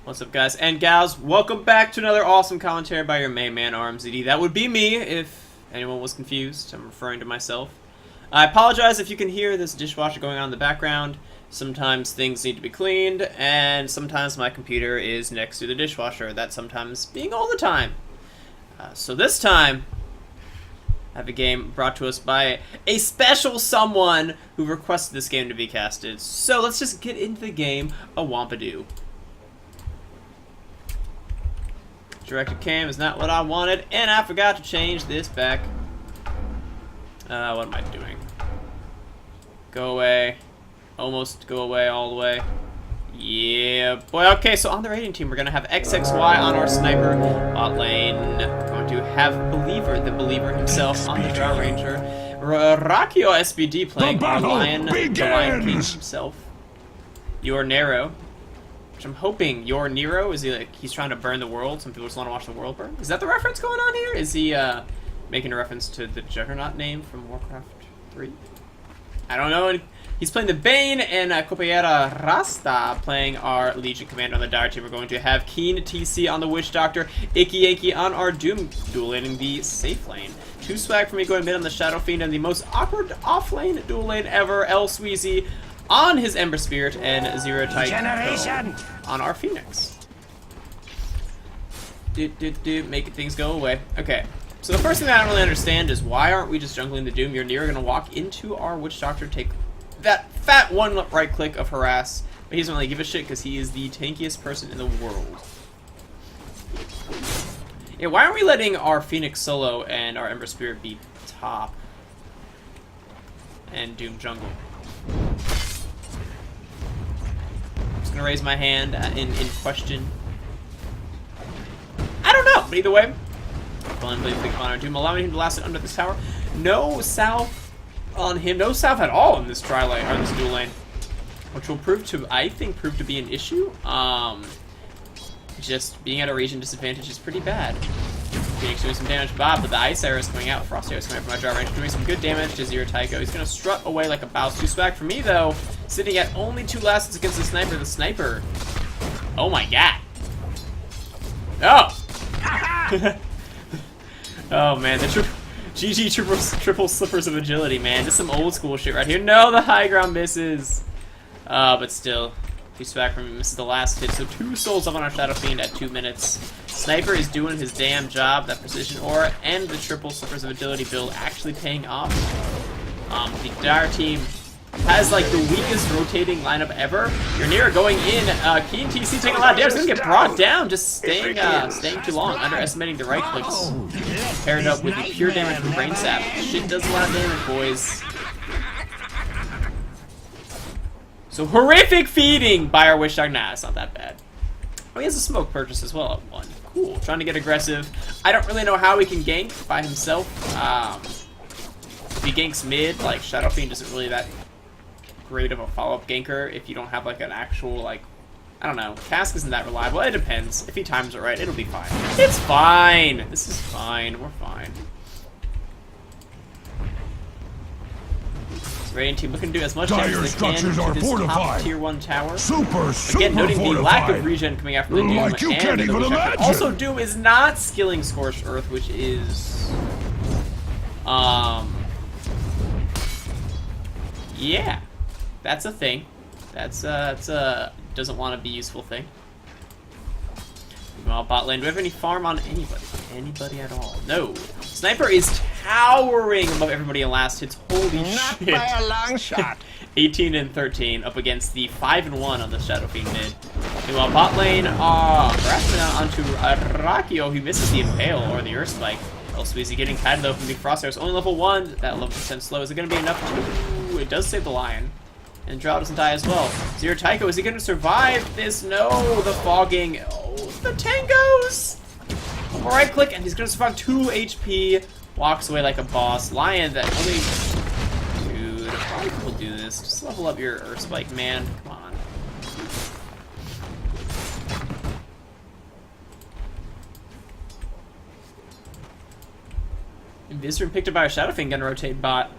What's up, guys and gals? Welcome back to another awesome commentary by your main man, RmZD. That would be me, if anyone was confused. I'm referring to myself. I apologize if you can hear this dishwasher going on in the background. Sometimes things need to be cleaned, and sometimes my computer is next to the dishwasher. That sometimes being all the time. So this time, I have a game brought to us by a special someone who requested this game to be casted. So let's just get into the game, a Wampadoo. Directed cam is not what I wanted, and I forgot to change this back. What am I doing? Go away. Almost go away all the way. Yeah, boy. Okay, so on the raiding team, we're going to have XXY on our sniper. Bot lane, we're going to have Believer, the Believer himself, on the Drow Ranger. Rakio SBD playing our Lion, the Lion King himself. Your Nero. Which I'm hoping your Nero, is he like, he's trying to burn the world? Some people just want to watch the world burn? Is that the reference going on here? Is he making a reference to the Juggernaut name from Warcraft 3? I don't know. He's playing the Bane, and Copayera Rasta playing our Legion Commander on the Dire team. We're going to have Keen TC on the Witch Doctor, Icky Yankee on our Doom dual laning the safe lane. 2 swag for me going mid on the Shadow Fiend, and the most awkward off lane dual lane ever, El Sweezy on his Ember Spirit, and Zero Type on our Phoenix. Making things go away. Okay, so the first thing that I don't really understand is why aren't we just jungling the Doom? You're near gonna walk into our Witch Doctor, take that fat one right click of harass, but he doesn't really give a shit because he is the tankiest person in the world. Yeah, why aren't we letting our Phoenix solo and our Ember Spirit be top and Doom jungle? I'm gonna raise my hand in question. I don't know, but either way, Doom allowing him to last it under this tower. No south on him, no south at all in this tri lane or this dual lane, which will prove to, I think, prove to be an issue. Just being at a region disadvantage is pretty bad. Phoenix doing some damage, but the Ice Arrow is coming out. Frost Arrow is coming out from my Drow Range, doing some good damage to Zero Tycho. He's going to strut away like a Bows 2 swag for me, though. Sitting at only 2 lasts against the Sniper. The Sniper. Oh my god. Oh! Oh man, the GG triple slippers of agility, man. Just some old school shit right here. No, the high ground misses. But still. 2 swag from him, misses the last hit, so 2 souls up on our Shadow Fiend at 2 minutes. Sniper is doing his damn job, that precision aura and the triple slippers of agility build actually paying off. The Dire team has like the weakest rotating lineup ever. Your Nero going in, Keen TC taking a lot of damage, he's gonna get brought down, just staying too long, underestimating the right clicks. Paired up with the pure damage from Brain Sap. Shit does a lot of damage, boys. So horrific feeding by our Witch Doctor. Nah, it's not that bad. Oh, he has a smoke purchase as well at 1. Cool. Trying to get aggressive. I don't really know how he can gank by himself. If he ganks mid, like Shadow Fiend isn't really that great of a follow-up ganker if you don't have like an actual, like, I don't know. Cask isn't that reliable. It depends. If he times it right, it'll be fine. It's fine. This is fine. We're fine. Raiding team looking to do as much damage as they can to this top tier 1 tower. Again, noting the lack of regen coming out from the Doom and the Witch Doctor. Also, Doom is not skilling Scorched Earth, which is yeah, that's a thing. That's a doesn't want to be useful thing. Well, bot lane. Do we have any farm on anybody? Anybody at all? No. Sniper is towering above everybody in last hits. Holy shit. Not by a long shot. 18 and 13 up against the 5 and 1 on the Shadow Fiend mid. Meanwhile, bot lane, harassment onto Rakio, who misses the Impale or the Earth Spike. El Sweezy getting kited though from the Frost Arrows. Only level 1. That 11% slow. Is it going to be enough to... It does save the Lion. And Drow doesn't die as well. Zero Tycho, is he going to survive this? No, the fogging. Oh, the tangos! Right click, and he's going to survive 2 HP. Walks away like a boss. Lion that only... Dude, why do people do this? Just level up your Earth Spike, man. Come on. Invisor picked up by a Shadow Fiend, gonna rotate bot.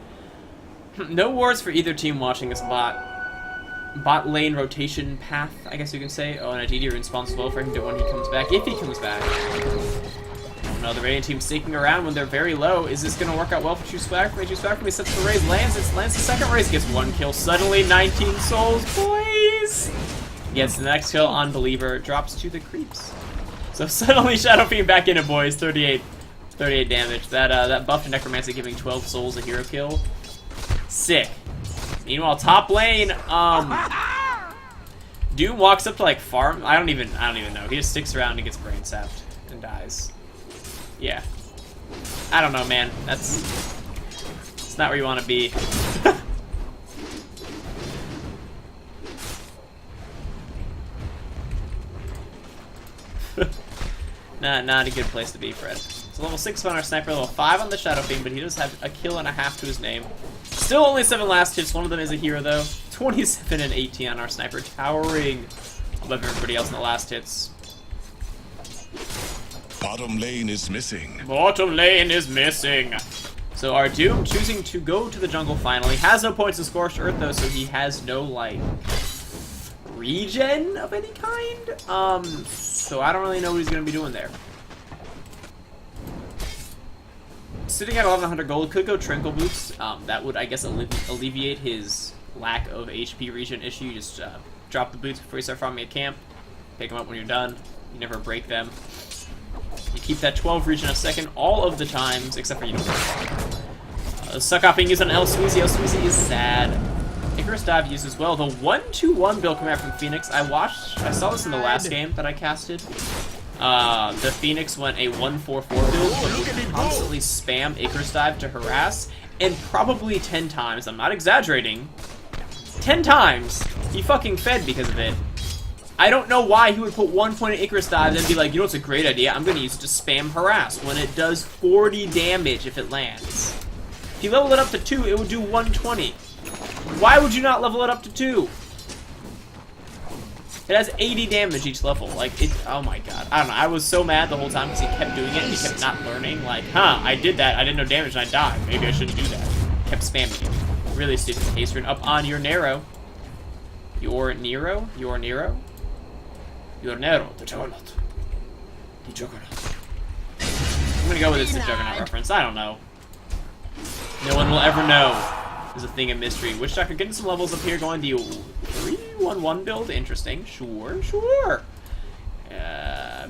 No wards for either team watching this bot. bot lane rotation path, I guess you can say. Oh, and RmZD responds well for him when he comes back, if he comes back. Oh no, the Radiant team sticking around when they're very low. Is this going to work out well for True Swag? True Swag for me sets the raise, lands the second raise, gets 1 kill. Suddenly 19 souls, please! Gets the next kill on Believer, drops to the creeps. So suddenly Shadow Fiend back in it, boys. 38 damage. That buff to Necromancy giving 12 souls a hero kill. Sick. Meanwhile, top lane, Doom walks up to like farm. I don't even know. He just sticks around and gets brain sapped and dies. Yeah. I don't know, man. It's not where you want to be. Not a good place to be, Fred. So level 6 on our sniper, level 5 on the Shadow Fiend, but he does have a kill and a half to his name. Still only 7 last hits. One of them is a hero, though. 27 and 18 on our sniper, towering above everybody else in the last hits. Bottom lane is missing. Bottom lane is missing. So our Doom choosing to go to the jungle finally. Has no points in Scorched Earth, though, so he has no, like, regen of any kind. So I don't really know what he's going to be doing there. Sitting at 1100 gold, could go Trinkle Boots. That would, I guess, alleviate his lack of HP regen issue. You just drop the boots before you start farming a camp. Pick them up when you're done. You never break them. You keep that 12 regen a second all of the times, except for you don't. Suck off being used on El Sweezy. El Sweezy is sad. Icarus Dive used as well. The 1-2-1 build coming out from Phoenix. I saw this in the last game that I casted. The Phoenix went a 1-4-4 build, but he would constantly spam Icarus Dive to harass, and probably 10 times, I'm not exaggerating, 10 times, he fucking fed because of it. I don't know why he would put 1 point in Icarus Dive and be like, you know what's a great idea? I'm going to use it to spam harass, when it does 40 damage if it lands. If you level it up to 2, it would do 120. Why would you not level it up to 2? It has 80 damage each level. Like, oh my god. I don't know. I was so mad the whole time because he kept doing it and he kept not learning. Like, I did that. I didn't know damage and I died. Maybe I shouldn't do that. Kept spamming it. Really stupid. Haste up on your Nero. Your Nero? Your Nero? Your Nero. The Juggernaut. The Juggernaut. I'm gonna go with this, the Juggernaut reference. I don't know. No one will ever know. Is a thing of mystery. Witch Doctor getting some levels up here, going the 3-1-1 build. Interesting. Sure.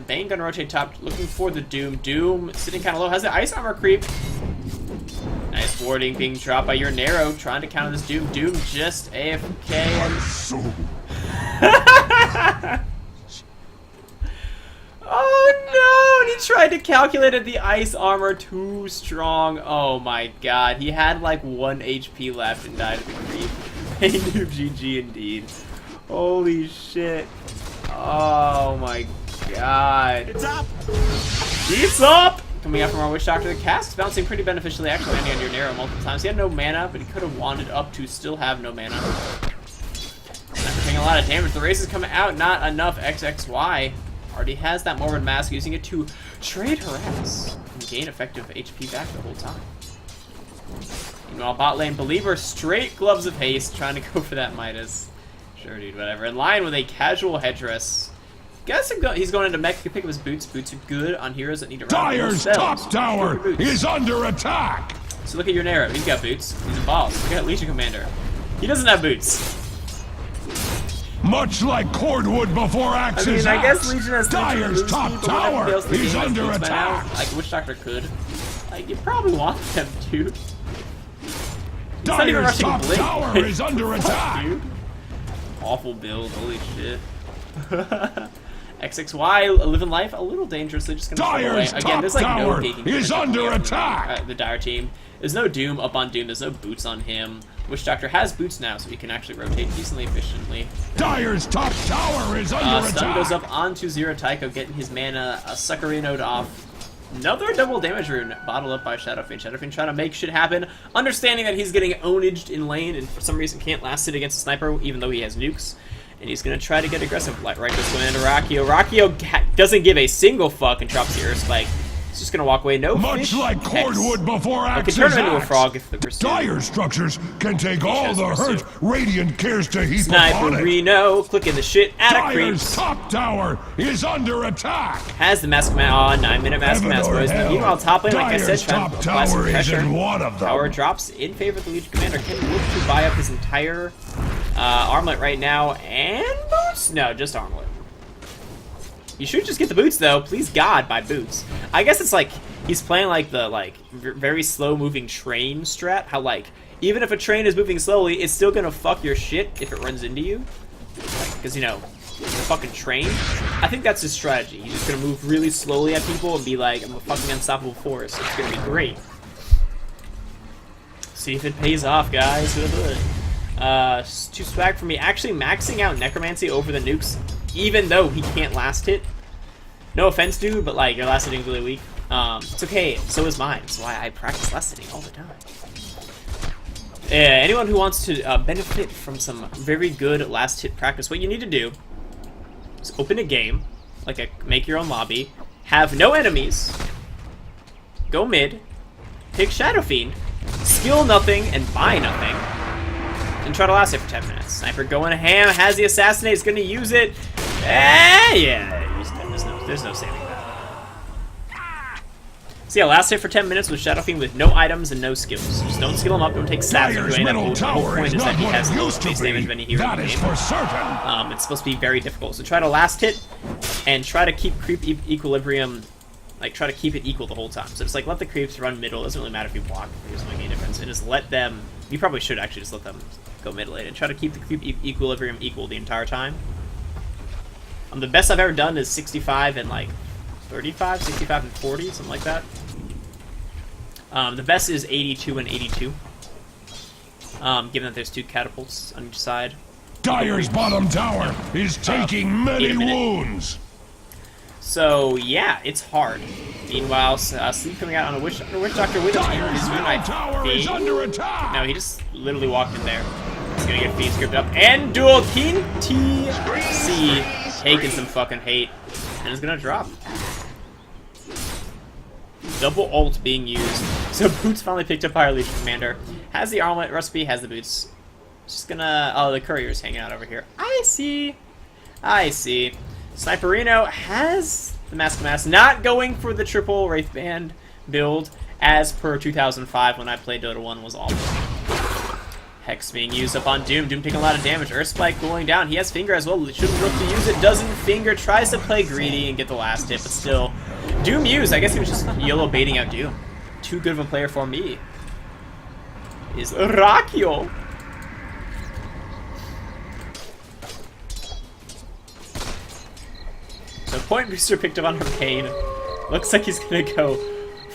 Bane gonna rotate top, looking for the Doom. Doom sitting kind of low. Has the ice armor creep. Nice warding being dropped by your Nero, trying to counter this Doom. Doom just AFK. Oh no! And he tried to calculate it. The ice armor too strong. Oh my god. He had like 1 HP left and died of the creep. A new GG indeed. Holy shit. Oh my god. It's up! It's up! Coming out from our Witch Doctor. The cast is bouncing pretty beneficially, actually, landing on your Nero multiple times. He had no mana, but he could have wanted up to still have no mana. Not taking a lot of damage. The race is coming out. Not enough XXY. Already has that Morbid Mask, using it to trade harass and gain effective HP back the whole time. Meanwhile, bot lane Believer, straight Gloves of Haste, trying to go for that Midas. Sure, dude, whatever. In line with a casual headdress. Guess he's going into mech. He can pick up his boots. Boots are good on heroes that need to run. Dire's top tower is under attack! So look at your Nero. He's got boots. He's a boss. Look at Legion Commander. He doesn't have boots. Much like cordwood before axes. I guess Legion has Dire's top tower is under attack. Like, Witch Doctor could. Like, you probably want them to. Dire's top tower is under attack. Dude. Awful build. Holy shit. XXY living life a little dangerously, just gonna throw away. Again, there's like no digging is under attack. The Dire team. There's no Doom up on Doom. There's no boots on him. Witch Doctor has boots now, so he can actually rotate decently efficiently. Dire's top tower is under attack. Stun goes up onto Zero Tycho, getting his mana Suckerino'd off. Another double damage rune bottled up by Shadow Fiend. Shadow Fiend trying to make shit happen, understanding that he's getting ownaged in lane and for some reason can't last it against a sniper, even though he has nukes. And he's going to try to get aggressive. Right this way into Rakio. Rakio doesn't give a single fuck and drops the Earth Spike just gonna walk away. No Much fish. like cordwood before I axes can turn him into a axe. frog if the pursuit. Dire structures can take all the hurt Radiant cares to heap upon it. Sniperino, clicking the shit out of Dire's creeps. top tower is under attack. Has the mask man. Oh, 9-minute mask Heaven mask or boys. hell, Meanwhile, top lane, like I said, Dire's trying top to apply some tower pressure. isn't one of them. Power drops in favor of the Legion Commander. Can look to buy up his entire armlet right now, and boots? No, just armlet. You should just get the boots though. Please God, buy boots. I guess it's like he's playing like the very slow moving train strat. How like even if a train is moving slowly, it's still gonna fuck your shit if it runs into you. Because you know, it's a fucking train. I think that's his strategy. He's just gonna move really slowly at people and be like, I'm a fucking unstoppable force. It's gonna be great. See if it pays off, guys. Too swag for me. Actually maxing out Necromancy over the nukes, even though he can't last hit. No offense, dude, but like your last hitting is really weak. It's okay. So is mine. That's why I practice last hitting all the time. Anyone who wants to benefit from some very good last hit practice, what you need to do is open a game, make your own lobby, have no enemies, go mid, pick Shadow Fiend, skill nothing and buy nothing, and try to last it for 10 minutes. Sniper going ham, has the assassinate, is going to use it. Yeah, there's no saving that. So yeah, last hit for 10 minutes with Shadow Fiend with no items and no skills. Just don't skill him up, don't take stats or doing that. The whole point is that he has no base damage of any hero in the game. For certain. It's supposed to be very difficult. So try to last hit and try to keep creep equilibrium, try to keep it equal the whole time. So just let the creeps run middle. It doesn't really matter if you block. It doesn't make any difference. And just let them, you probably should actually just let them go mid lane and try to keep the creep equilibrium equal the entire time. The best I've ever done is 65 and 35, 65 and 40, something like that. The best is 82 and 82. Given that there's 2 catapults on each side. Dire's bottom tower is taking many wounds. So yeah, it's hard. Meanwhile, Sleep coming out on a Witch Doctor with Dire's middle tower is under attack. No, he just literally walked in there. He's gonna get feed scripted up and dual King TC taking some fucking hate, and it's gonna drop. Double ult being used. So boots finally picked up by our Legion Commander. Has the armlet recipe, has the boots. Just gonna... Oh, the courier's hanging out over here. I see. Sniperino has the Mask. Not going for the triple Wraithband build as per 2005 when I played Dota 1 was awful. Hex being used up on Doom. Doom taking a lot of damage. Earth Spike going down. He has Finger as well. Shouldn't look to use it. Doesn't. Finger tries to play greedy and get the last hit, but still. Doom used. I guess he was just YOLO baiting out Doom. Too good of a player for me. Is Rakio. So Point Booster picked up on her pain. Looks like he's gonna go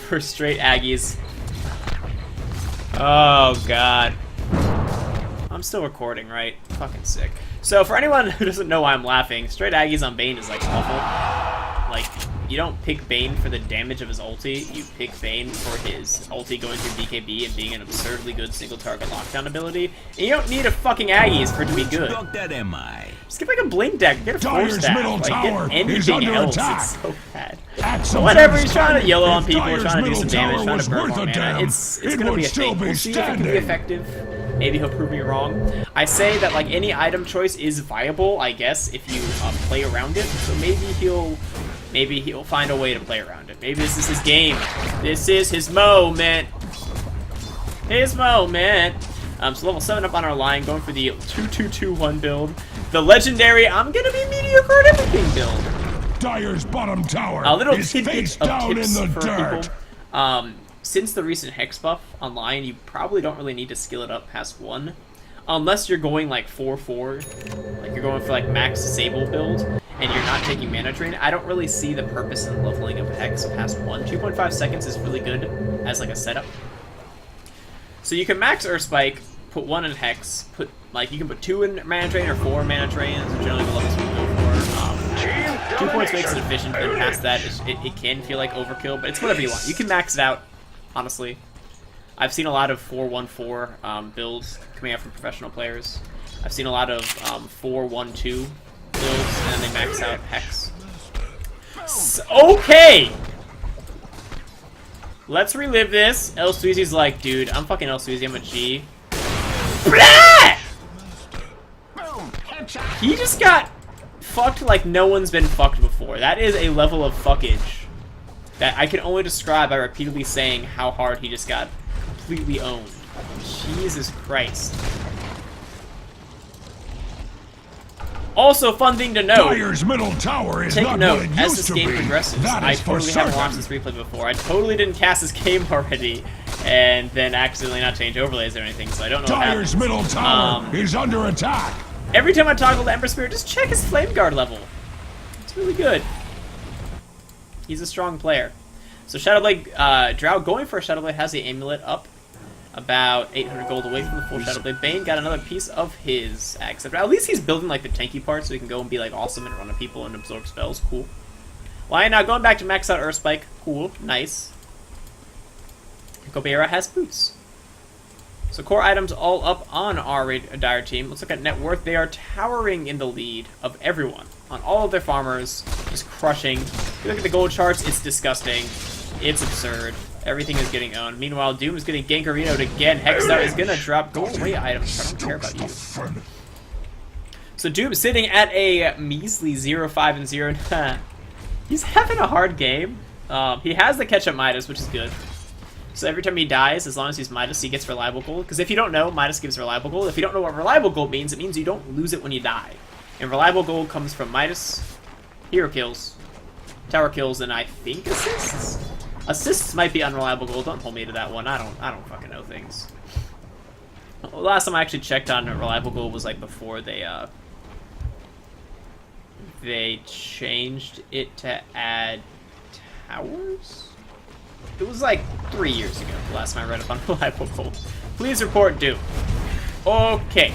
for straight Aggies. Oh god. I'm still recording, right? Fucking sick. So for anyone who doesn't know why I'm laughing, straight Aggies on Bane is awful. You don't pick Bane for the damage of his ulti, you pick Bane for his ulti going through BKB and being an absurdly good single target lockdown ability. And you don't need a fucking Aggies for it to be good. Just get a blink deck, get a force staff, get anything else. It's so bad. So whatever, he's trying to yellow on people, trying to do some damage, trying to burn more mana. It's gonna be a thing. We'll see if it can be effective. Maybe he'll prove me wrong. I say that any item choice is viable, I guess, if you play around it. So maybe he'll find a way to play around it. Maybe this is his game. This is his moment. So level 7 up on our line, going for the 2-2-2-1 build. The legendary I'm gonna be mediocre at everything build. Dire's bottom tower is face down in the dirt. Since the recent Hex buff online, you probably don't really need to skill it up past 1. Unless you're going 4-4, you're going for max Sable build, and you're not taking mana drain. I don't really see the purpose in leveling up Hex past 1. 2.5 seconds is really good as a setup. So you can max Earth Spike, put 1 in Hex, you can put 2 in mana drain or 4 mana drain. That's generally the levels we go for. 2 points makes it efficient, but past that, it can feel like overkill, but it's whatever you want. You can max it out, honestly. I've seen a lot of 4-1-4 builds coming out from professional players. I've seen a lot of 4-1-2 builds, and then they max out Hex. Okay! Let's relive this. El Sweezy's like, dude, I'm fucking El Sweezy. I'm a G. Blah! He just got fucked like no one's been fucked before. That is a level of fuckage that I can only describe by repeatedly saying how hard he just got completely owned. Jesus Christ. Also, fun thing to note. Dyer's middle tower is Take not note, what it as used this to game be. progresses, That I is for totally haven't certain. watched this replay before. I totally didn't cast this game already, and then accidentally not change overlays or anything, so I don't know what Dyer's happens. middle tower is under attack. Every time I toggle the Ember Spirit, just check his Flame Guard level. It's really good. He's a strong player. So Shadowblade, Drow going for a Shadowblade has the amulet up. About 800 gold away from the full Shadowblade. Bane got another piece of his axe. At least he's building like the tanky part so he can go and be like awesome and run at people and absorb spells. Cool. Why now going back to max out Earth Spike. Cool. Nice. Kobeira has boots. So core items all up on our Dire team. Let's look at net worth. They are towering in the lead of everyone. On all of their farmers. Just crushing. If you look at the gold charts, it's disgusting. It's absurd. Everything is getting owned. Meanwhile, Doom is getting Gankarino'd again. Hexstar is gonna drop go away items. I don't care about you. So Doom sitting at a measly 0-5 and 0. He's having a hard game. He has the catch-up Midas, which is good. So every time he dies, as long as he's Midas, he gets reliable gold. Because if you don't know, Midas gives reliable gold. If you don't know what reliable gold means, it means you don't lose it when you die. And reliable gold comes from Midas, hero kills, tower kills, and I think assists. Assists might be unreliable gold. Don't hold me to that one. I don't fucking know things. Well, last time I actually checked on reliable gold was like before they changed it to add towers. It was like 3 years ago. The last time I read up on reliable gold. Please report Doom. Okay.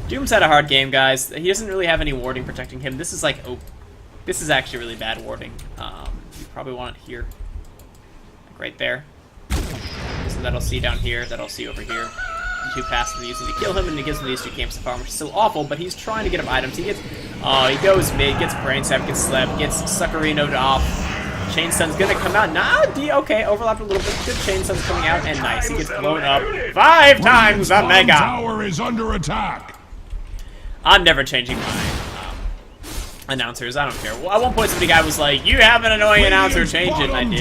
Doom's had a hard game, guys. He doesn't really have any warding protecting him. This is like, oh, this is actually really bad warding. You probably want it here. Like right there. So that'll see down here, that'll see over here. The two passes are using to kill him, and he gives him these two camps of farm, which is still awful, but he's trying to get him items. He gets, he goes mid, gets Brain Sap, gets Slap, gets Suckerino'd off. Chain Sun's gonna come out. Nah, okay, overlapped a little bit. Good Chain Sun's coming out, and nice. He gets blown up 5 times a mega. Tower is under attack. I'm never changing my announcers. I don't care. Well, at one point, somebody guy was like, "You have an annoying announcer. Change it." And I did.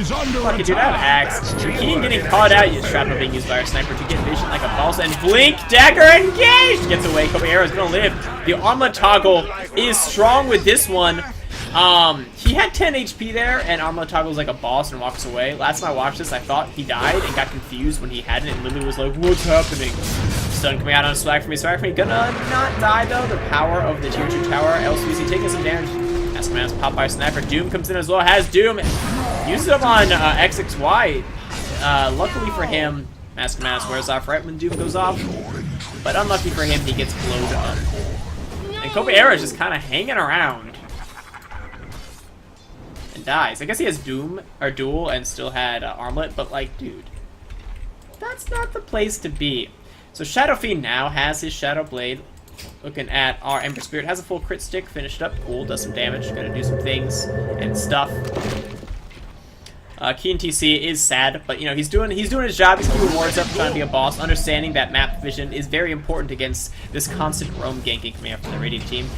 Fuck it, dude. I have axe. Keen getting caught out. Shrapnel being used by our sniper to get vision like a boss. And blink dagger engaged. Gets away. Kobe Arrow is gonna live. The armlet toggle is strong with this one. He had 10 HP there, and Armlet toggles like a boss and walks away. Last time I watched this, I thought he died and got confused when he hadn't, and literally was like, "What's happening?" Stun coming out on Swag for me. Swag for me. Gonna not die though. The power of the tier 2 tower. LCC taking some damage. Mask Man's pop by Sniper. Doom comes in as well. Has Doom. Uses him on XXY. Luckily for him, Mask wears off right when Doom goes off. But unlucky for him, he gets blowed up. And Kobe Era is just kind of hanging around. And dies. I guess he has Doom, or Duel, and still had Armlet, but like, dude. That's not the place to be. So Shadow Fiend now has his Shadow Blade. Looking at our Ember Spirit, has a full crit stick, finished up, cool, does some damage, gonna do some things and stuff. Keen TC is sad, but you know he's doing his job. He's keeping wards up, trying to be a boss, understanding that map vision is very important against this constant roam ganking coming up from the Radiant team.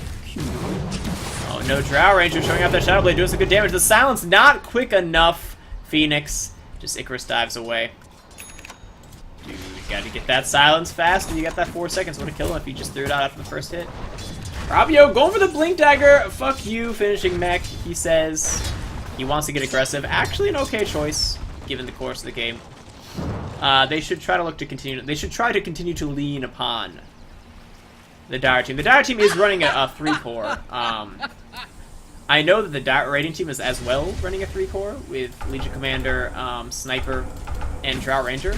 Oh no, Drow Ranger showing off that Shadow Blade, doing some good damage. The silence not quick enough. Phoenix, just Icarus dives away. Dude, you gotta get that silence fast, and you got that 4 seconds. What a kill him if you just threw it out after the first hit. Rabio going for the Blink Dagger. Fuck you, finishing mech. He says he wants to get aggressive. Actually, an okay choice given the course of the game. They should try to look to continue. They should try to continue to lean upon the Dire team. The Dire team is running a 3-core. I know that the Dire Raiding team is as well running a 3-core with Legion Commander, Sniper, and Drow Ranger.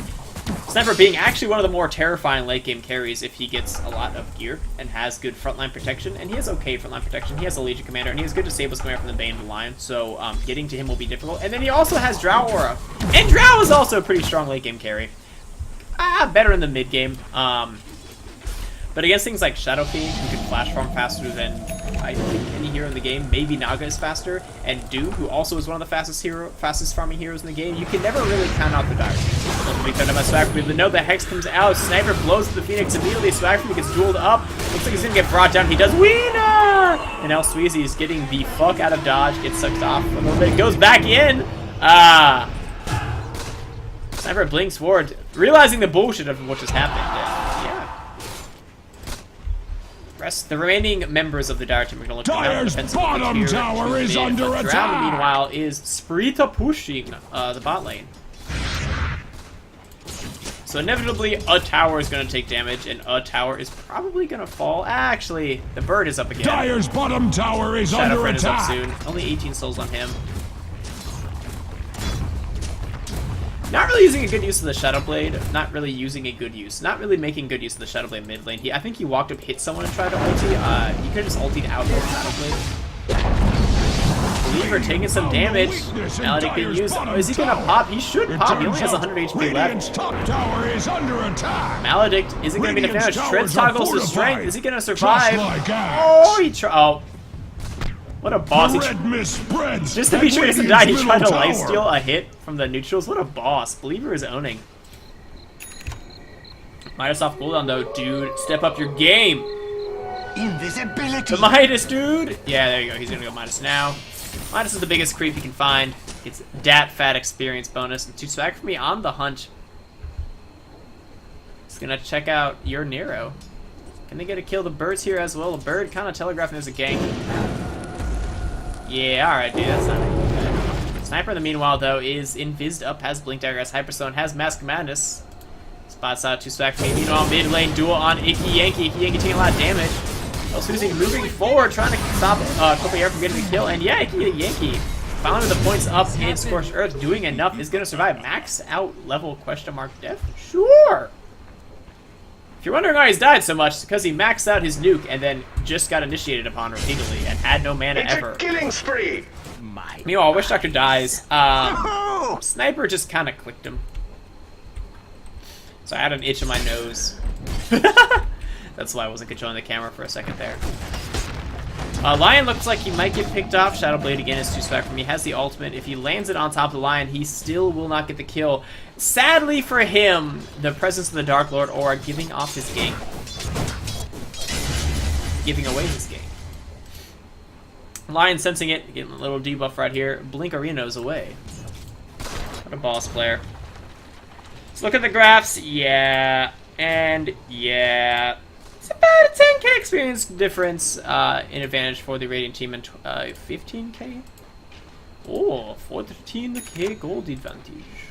Sniper being actually one of the more terrifying late game carries if he gets a lot of gear and has good frontline protection, and he has okay frontline protection. He has a Legion Commander, and he has good disables coming from the Bane of the Lion, so getting to him will be difficult. And then he also has Drow Aura, and Drow is also a pretty strong late game carry. Better in the mid game. But against things like Shadow Fiend, who can flash farm faster than I think any hero in the game, maybe Naga is faster, and Doom, who also is one of the fastest farming heroes in the game, you can never really count out the Dire Team. Looking to be cut out by Swagfree, but no, the Hex comes out, Sniper blows at the Phoenix immediately, Swagfree gets dueled up, looks like he's gonna get brought down, he does Wiener! And now Sweezy is getting the fuck out of dodge, gets sucked off for a little bit, goes back in! Sniper blinks forward, realizing the bullshit of what just happened. The remaining members of the Dire Team are going to look around. Dire's bottom tower is under attack. Drown, meanwhile, is Sprita pushing the bot lane. So inevitably, a tower is going to take damage, and a tower is probably going to fall. Actually, the bird is up again. Dire's bottom tower is under attack. Is up soon. Only 18 souls on him. Not really using a good use of the Shadow Blade. Not really using a good use. Not really making good use of the Shadow Blade mid lane. I think he walked up, hit someone, and tried to ulti. He could have just ultied out with Shadow Blade. Believer taking some damage. Maledict being used. Oh, is he gonna pop? He should pop. He only has 100 HP left. Top tower is under attack. Maledict isn't gonna be enough damage. Treads toggles his strength. Is he gonna survive? Like oh, he oh. What a boss. Just to be sure he doesn't die, he tried to lifesteal a hit from the neutrals. What a boss. Believer is owning. Midas off cooldown though. Dude, step up your game. Invisibility. The Midas, dude. Yeah, there you go. He's gonna go Midas now. Midas is the biggest creep you can find. It's dat fat experience bonus. And 2 swag for me on the hunt. He's gonna check out your Nero. Can they get a kill? The bird's here as well. The bird kind of telegraphing there's a gank. Yeah, alright, dude, that's not good. Sniper, in the meanwhile, though, is invised up, has Blink Dagger, has Hyperstone, has Mask Madness. Spots out 2 swag for me. Meanwhile, mid lane duel on Icky Yankee. Icky Yankee taking a lot of damage. Susie moving forward, trying to stop Copier from getting the kill. And yeah, Icky Yankee, finally with the points up in Scorched Earth, doing enough, is going to survive. Max out level question mark death? Sure! If you're wondering why he's died so much, it's because he maxed out his nuke and then just got initiated upon repeatedly and had no mana ever. A killing spree. Meanwhile, Wish Doctor dies. Sniper just kind of clicked him. So I had an itch in my nose. That's why I wasn't controlling the camera for a second there. Lion looks like he might get picked off. Shadow Blade again is 2 swag for me. Has the ultimate. If he lands it on top of the Lion, he still will not get the kill. Sadly for him, the presence of the Dark Lord Aura giving off his gank. Giving away his gank. Lion sensing it, getting a little debuff right here. Blink Arena's away. What a boss player. Let's look at the graphs. Yeah. And yeah. It's about a 10k experience difference in advantage for the Radiant team and 15k. Oh, 14k gold advantage.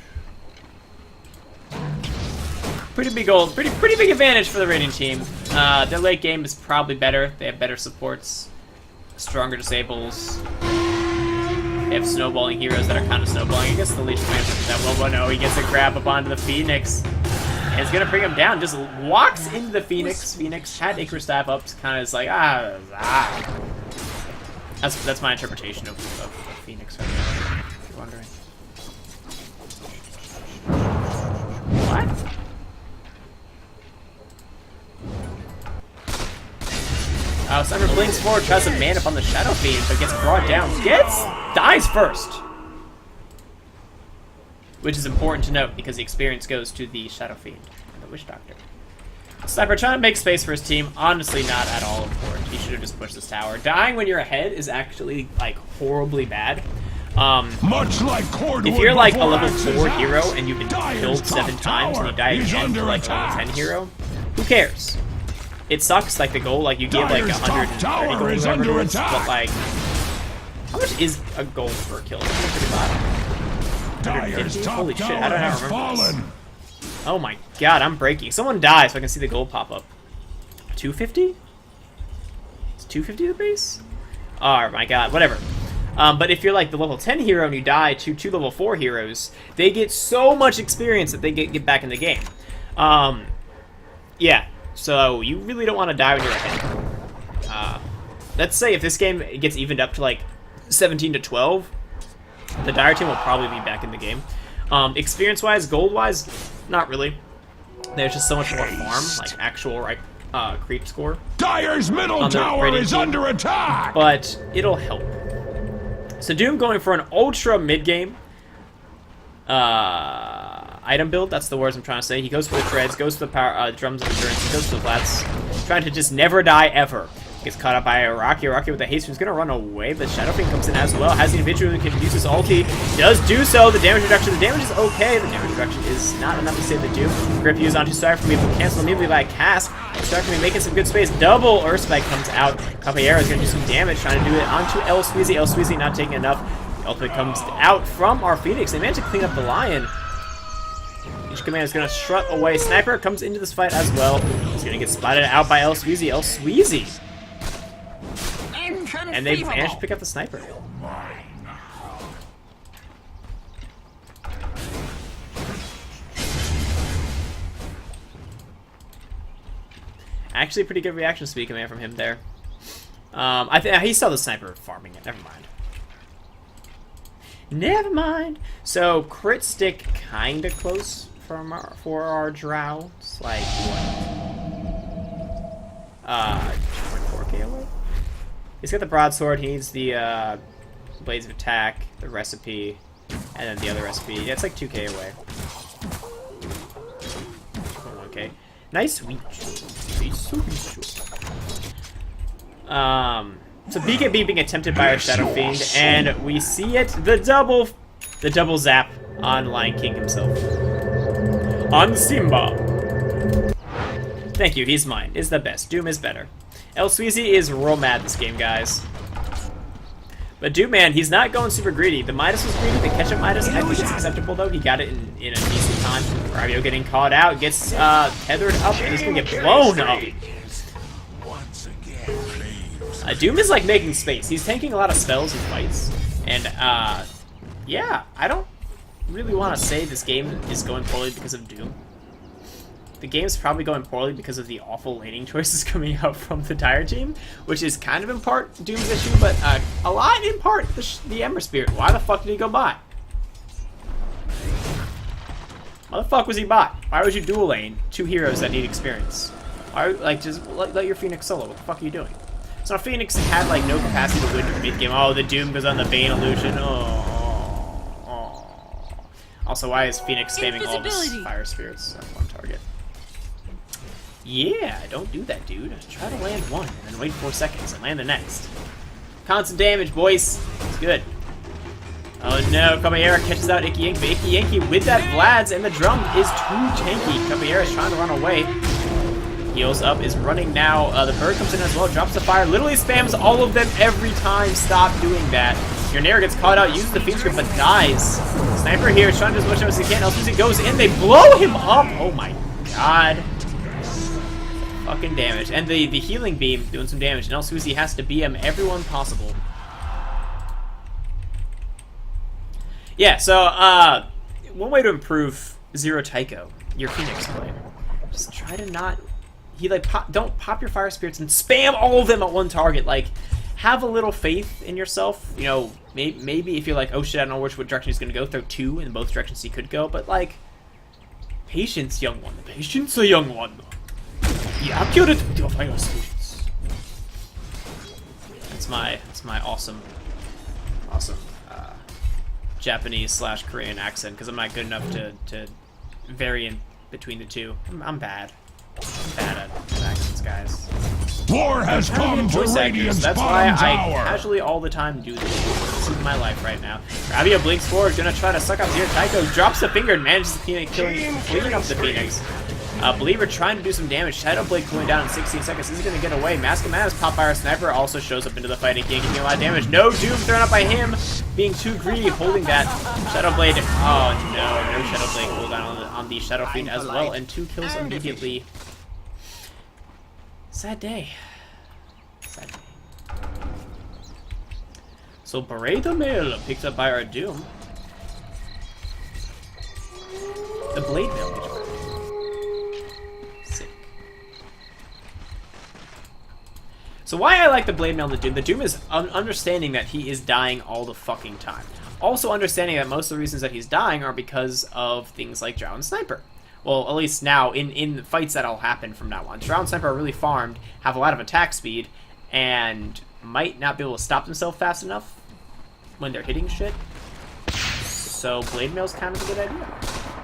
Pretty big gold, pretty big advantage for the Radiant team. Their late game is probably better. They have better supports, stronger disables. They have snowballing heroes that are kind of snowballing. I guess the Leech Commander does that well, but no, he gets a grab up onto the Phoenix. And it's gonna bring him down. Just walks into the Phoenix. Phoenix had Icarus dive up. Kind of is like That's my interpretation of Phoenix right now, if you're wondering. What? Sniper blinks forward, tries to man up on the Shadow Fiend, but gets brought down. Dies first. Which is important to note because the experience goes to the Shadow Fiend and the Wish Doctor. Sniper trying to make space for his team. Honestly, not at all important. He should have just pushed this tower. Dying when you're ahead is actually like horribly bad. Much like if you're like a level 4 hero and you've been killed 7 times and you die again to like a level 10 hero, who cares? It sucks, like the goal, like you give like 130 gold or whatever it is, but like, how much is a gold per kill? It's 150? Holy shit, how did I not remember this? Oh my god, I'm breaking. Someone die so I can see the gold pop up. 250? Is 250 the base? Oh my god, whatever. But if you're like the level 10 hero and you die to 2 level 4 heroes, they get so much experience that they get back in the game. Yeah, so you really don't want to die when you're ahead. Let's say if this game gets evened up to like 17 to 12, the Dire team will probably be back in the game. Experience-wise, gold-wise, not really. There's just so much more farm, like actual like creep score. Dire's middle tower is under attack! But it'll help. So Doom going for an ultra mid-game item build. That's the words I'm trying to say. He goes for the treads, goes for the power, drums of endurance, he goes for the flats. Trying to just never die ever. Gets caught up by a Rocky with the haste, who's gonna run away, but Shadow Fiend comes in as well. Has the individual who can use his ulti. Does do so. The damage reduction. The damage is okay. The damage reduction is not enough to save the Doom. Grip used onto Striker from me, but canceled immediately by a cast. Striker from me making some good space. Double Earth Spike comes out. Caballero is gonna do some damage, trying to do it onto El Sweezy. El Sweezy not taking enough. The ultimate comes out from our Phoenix. They managed to clean up the Lion. Each command is gonna strut away. Sniper comes into this fight as well. He's gonna get spotted out by El Sweezy. El Sweezy. And they managed to pick up the sniper. Actually, pretty good reaction speed command from him there. I think he saw the sniper farming it. Never mind. Never mind. So crit stick kind of close for our drow. It's like what? 24k away. He's got the broadsword. He needs the blades of attack, the recipe, and then the other recipe. Yeah, it's like 2k away. 1k. Nice sweet. So BKB being attempted by our Shadow Fiend, and we see it. The double zap on Lion King himself. On Simba. Thank you. He's mine. Is the best. Doom is better. El Sweezy is real mad this game, guys. But Doom, man, he's not going super greedy. The Midas was greedy. The ketchup Midas, I think it's acceptable, though. He got it in a decent time. Rabio getting caught out, gets tethered up, and he's going to get blown up. Doom is, like, making space. He's tanking a lot of spells and fights. And, yeah, I don't really want to say this game is going poorly because of Doom. The game's probably going poorly because of the awful laning choices coming out from the Dire team, which is kind of in part Doom's issue, but a lot in part the Ember Spirit. Why the fuck did he go bot? Why the fuck was he bot? Why would you dual lane two heroes that need experience? Why, like, just let your Phoenix solo. What the fuck are you doing? So Phoenix had like no capacity to win the mid game. Oh, the Doom goes on the Bane illusion. Oh. Also, why is Phoenix spamming all his fire spirits on one target? Yeah, don't do that, dude. Try to land one, and then wait 4 seconds, and land the next. Constant damage, boys. It's good. Oh no, Caballero catches out Icky Yankee, but Icky Yankee with that Vlad's, and the drum is too tanky. Caballero is trying to run away. Heals up, is running now. The bird comes in as well, drops the fire, literally spams all of them every time. Stop doing that. Your Nair gets caught out, uses the Phoenix Grip, but dies. Sniper here is trying to do as much as he can. Elsuzy goes in, they blow him up. Oh my god. Fucking damage. And the healing beam doing some damage. And Elsuzy has to BM everyone possible. Yeah, so, one way to improve Zero Tycho, your Phoenix play, just try to not... don't pop your fire spirits and spam all of them at one target. Like, have a little faith in yourself. You know, maybe if you're like, oh shit, I don't know which direction he's gonna go, throw two in both directions he could go. But like, patience, young one. Patience, a young one. Be accurate with your fire spirits. That's my awesome Japanese / Korean accent, because I'm not good enough to vary in between the two. I'm bad. Bad at accents, guys. War has come to Radiant's That's why bottom tower. I casually all the time do this. This is my life right now. Rabio blinks forward, gonna try to suck up Zero Tycho, drops the finger and manages to clean up the Phoenix. Believer trying to do some damage. Shadow Blade cooling down in 16 seconds. This is going to get away. Mask of Madness pop by our sniper also shows up into the fight and getting a lot of damage. No Doom thrown up by him. Being too greedy, holding that Shadow Blade. Oh no, no Shadow Blade cooldown on the Shadow Fiend as well. And 2 kills immediately. Sad day. Sad day. So Beret the Mail picked up by our Doom. The Blade Mail. So why I like the Blade Mail on the Doom, the Doom is understanding that he is dying all the fucking time. Also understanding that most of the reasons that he's dying are because of things like Drow and Sniper. Well, at least now, in the fights that'll happen from now on. Drow and Sniper are really farmed, have a lot of attack speed, and might not be able to stop themselves fast enough when they're hitting shit. So Blade Mail's kind of a good idea.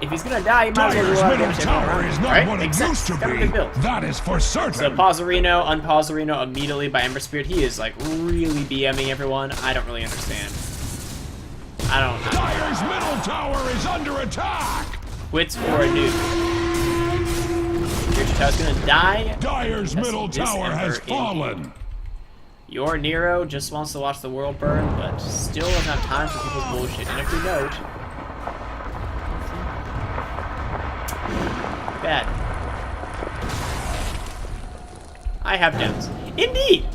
If he's gonna die, he might as well do a lot of damage to everyone around him, right? Makes sense. Got a good build. That is for certain. So pause Reno, unpause Reno immediately by Ember Spirit. He is like really BMing everyone. I don't really understand. I don't know. Dire's middle tower is under attack. Quits for a nuke. Your tower's gonna die. Dire's middle tower has Ember fallen. Your Nero just wants to watch the world burn, but still doesn't have time for people's bullshit. And if we note, bad. I have doubts. Indeed.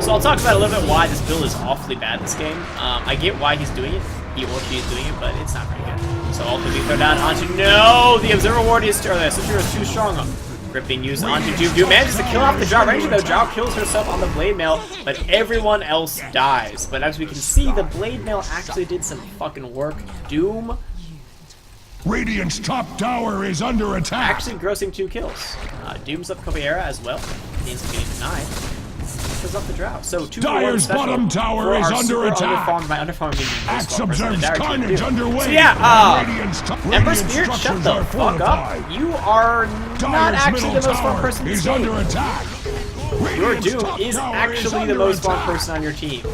So I'll talk about a little bit why this build is awfully bad this game. I get why he's doing it. He or she is doing it, but it's not very good. So ultimately throw down onto the Observer Ward is the Sub-Zero is too strong. Gripping used onto Doom. Doom manages to kill off the Drow Ranger though. Drow kills herself on the Blade Mail, but everyone else dies. But as we can see, the Blade Mail actually did some fucking work. Doom Radiant's top tower is under attack. actually grossing 2 kills. Doom's up Copiera as well. Means getting denied. Kills off the Drow. So 2 Dire's bottom tower is under attack. Underfarmed Axe observes carnage underway. So yeah, Ember Radiant Spirit, shut structures the are fuck up. fortified. You are not Dire's actually middle the most fun tower person in this is game. under attack. Your Radiant's Doom top is tower actually the under most fun attack. person on your team.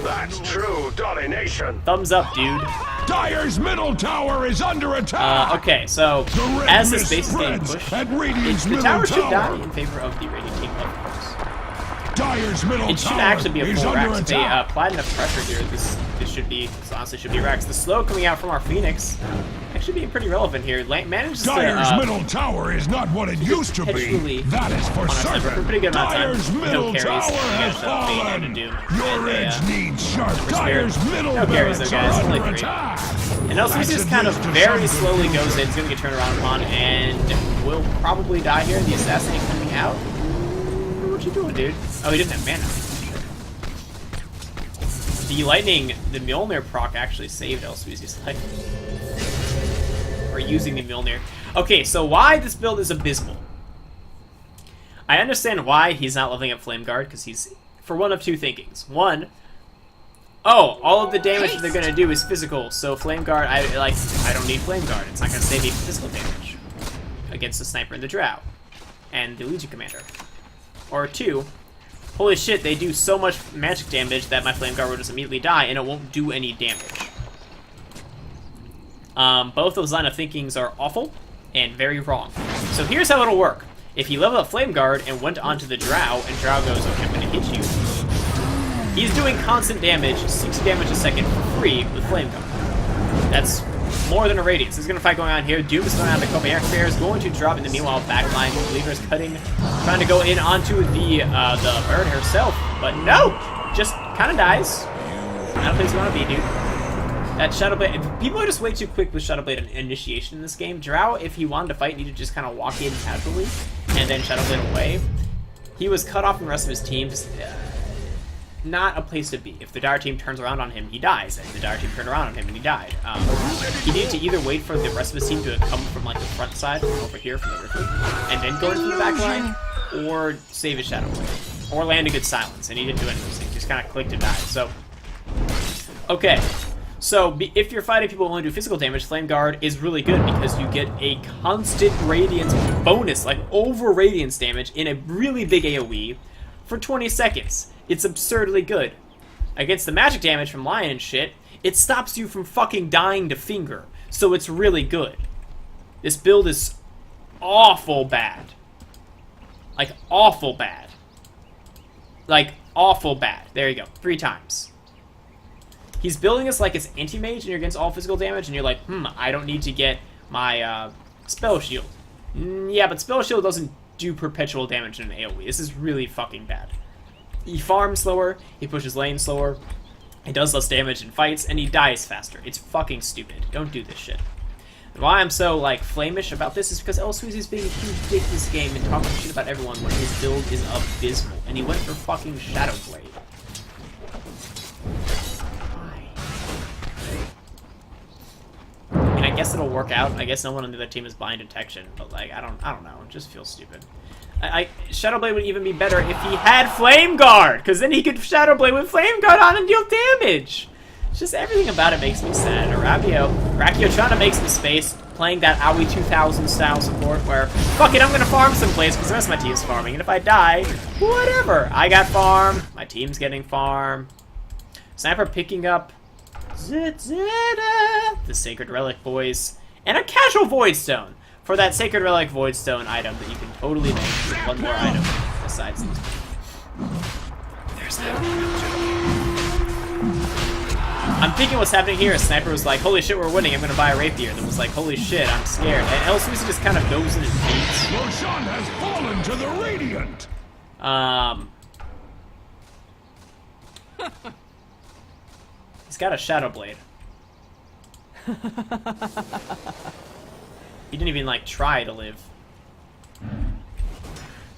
That's true domination. Thumbs up, dude. Dire's middle tower is under attack. Okay, so The red as this mist base is getting spreads pushed, at Radiant's the middle tower should die tower. in favor of the Radiant King, of course. Dire's middle It should tower actually be a is full under Rax. If they attack. applied enough pressure here, this honestly should be Rax. The slow coming out from our Phoenix actually being pretty relevant here. Manages Dire's to middle tower is not what it used to be. perpetually That is for on our sniper for a certain. pretty good amount of Dire's time. middle No carries. tower has Fade and fallen. Doom. Your And, edge needs sharp. Dire's middle No carries though, barracks guys. are Only under 3. attack. And also he just kind of very slowly goes in. He's going to get turned around upon and will probably die here. The assassinate coming out. What you doing, dude? Oh, he didn't have mana. The lightning, the Mjolnir proc actually saved Elsweezy's life. Or using the Mjolnir. Okay, so why this build is abysmal. I understand why he's not leveling up Flame Guard, because he's for one of 2 thinkings. One, oh, all of the damage that they're gonna do is physical, so Flame Guard, I don't need Flame Guard. It's not gonna save me from physical damage against the Sniper and the Drow and the Legion Commander. Or 2, holy shit, they do so much magic damage that my Flame Guard will just immediately die and it won't do any damage. Both those line of thinkings are awful and very wrong. So here's how it'll work. If he leveled up Flame Guard and went onto the Drow, and Drow goes, okay, I'm gonna hit you. He's doing constant damage, 60 damage a second for free with Flame Guard. That's more than a radiance. There's gonna fight going on here. Doom is going on the Copier Fair is going to drop in the meanwhile backline. Believer is cutting, trying to go in onto the bird herself, but no! Just kinda dies. Not a place you wanna be, dude. That Shadowblade, people are just way too quick with Shadowblade initiation in this game. Drow, if he wanted to fight, needed to just kind of walk in casually and then Shadowblade away. He was cut off from the rest of his team. Just, not a place to be. If the Dire team turns around on him, he dies. And the Dire team turned around on him and he died. He needed to either wait for the rest of his team to come from like the front side, from over here from the Ripley, and then go into the back line, or save his Shadowblade, or land a good silence. And he didn't do any of those things. He just kind of clicked and died. So, okay. So, if you're fighting people who only do physical damage, Flame Guard is really good because you get a constant Radiance bonus, like over Radiance damage in a really big AoE for 20 seconds. It's absurdly good. Against the magic damage from Lion and shit, it stops you from fucking dying to Finger, so it's really good. This build is awful bad. Like, awful bad. Like, awful bad. There you go. 3 times. He's building this like it's anti-mage and you're against all physical damage and you're like, I don't need to get my spell shield. Yeah, but spell shield doesn't do perpetual damage in an AoE. This is really fucking bad. He farms slower, he pushes lane slower, he does less damage in fights, and he dies faster. It's fucking stupid. Don't do this shit. Why I'm so, like, flamish about this is because Elsweezy's being a huge dick this game and talking shit about everyone when his build is abysmal. And he went for fucking Shadowblade. guess it'll work out. I guess no one on the other team is blind detection, but like I don't know. It just feels stupid. Shadowblade would even be better if he had Flame Guard, because then he could Shadowblade with Flame Guard on and deal damage. It's just everything about it makes me sad. Rakio trying to make some space, playing that Aoi 2000 style support where, fuck it, I'm gonna farm someplace because the rest of my team's farming, and if I die, whatever. I got farm, my team's getting farm. Sniper picking up the Sacred Relic Boys, and a Casual Void Stone for that Sacred Relic Void Stone item that you can totally make with one more item besides these. There's that. I'm thinking what's happening here is Sniper was like, holy shit, we're winning, I'm gonna buy a Rapier. Then was like, holy shit, I'm scared. And El Suiza just kind of goes in and beats. Roshan has fallen to the Radiant! He's got a Shadow Blade. He didn't even, like, try to live.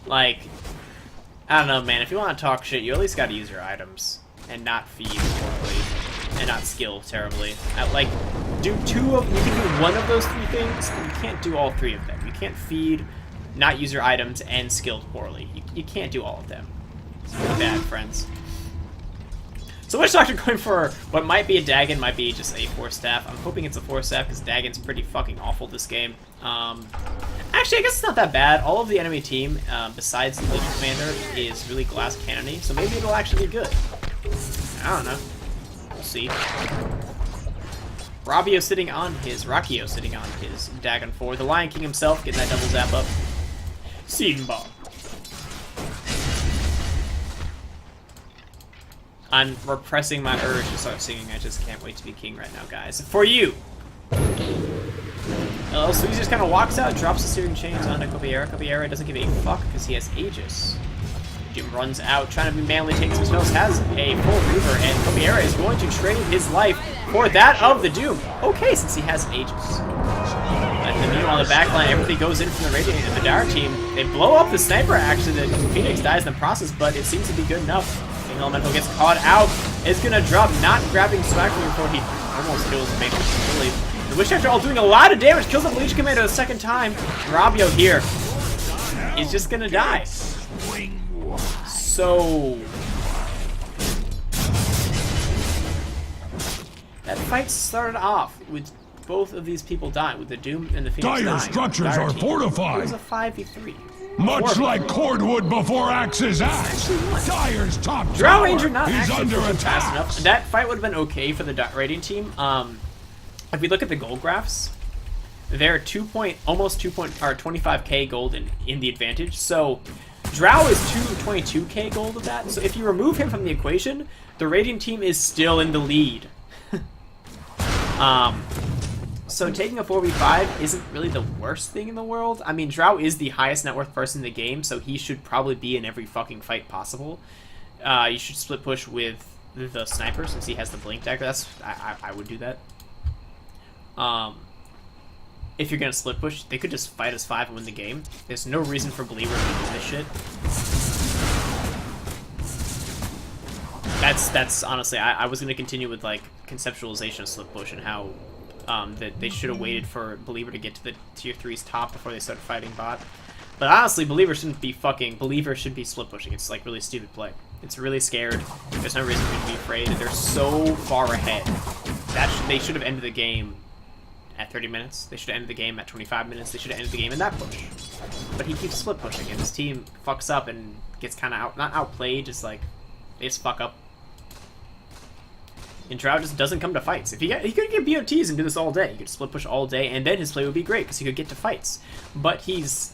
Like, I don't know, man. If you want to talk shit, you at least gotta use your items. And not feed poorly. And not skill terribly. Like, you can do one of those 3 things, but you can't do all 3 of them. You can't feed, not use your items, and skilled poorly. You can't do all of them. It's really bad, friends. So Witch Doctor going for what might be a Dagon, might be just a 4-staff. I'm hoping it's a 4-staff because Dagon's pretty fucking awful this game. Actually, I guess it's not that bad. All of the enemy team, besides the Legion Commander, is really glass cannon-y, so maybe it'll actually be good. I don't know. We'll see. Rakio sitting on his Dagon 4. The Lion King himself getting that double zap up. Simba. I'm repressing my urge to start singing. I just can't wait to be king right now, guys. For you! So he just kind of walks out, drops the Searing Chains onto Copiera. Copiera doesn't give a fuck because he has Aegis. Doom runs out, trying to be manly, takes some spells, has a full Reaver, and Copiera is going to trade his life for that of the Doom. Okay, since he has Aegis. And meanwhile, on the backline, everything goes in from the Radiant and the Dire team. They blow up the Sniper, actually. The Phoenix dies in the process, but it seems to be good enough. King Elemental gets caught out. It's going to drop, not grabbing Swagger before he almost kills the Matrix. Really. The Witch Doctor all doing a lot of damage, kills the Legion Commander the second time. Rabio here is just going to die. So that fight started off with both of these people dying, with the Doom and the Phoenix dying. Dire structures are fortified. It was a 5v3. Much like cordwood before axe's axe. Dire's top Drow tower Ranger not is actually under fast attack. enough. That fight would have been okay for the Radiant team. If we look at the gold graphs, they're 25k gold in the advantage. So Drow is 222k gold of that. So if you remove him from the equation, the Radiant team is still in the lead. So taking a 4v5 isn't really the worst thing in the world. I mean, Drow is the highest net worth person in the game, so he should probably be in every fucking fight possible. You should split push with the Sniper since he has the Blink Dagger. I would do that. If you're gonna split push, they could just fight as 5 and win the game. There's no reason for Believer to do this shit. That's honestly, I was gonna continue with like conceptualization of split push and how that they should have waited for Believer to get to the tier 3's top before they started fighting bot. But honestly, Believer shouldn't be Believer should be split pushing. It's like really stupid play. It's really scared. There's no reason for you to be afraid. They're so far ahead. They should have ended the game at 30 minutes. They should have ended the game at 25 minutes. They should have ended the game in that push. But he keeps split pushing, and his team fucks up and gets kind of not outplayed, just like they just fuck up. And Drow just doesn't come to fights. He could get BOTs and do this all day. He could split push all day, and then his play would be great because he could get to fights. But he's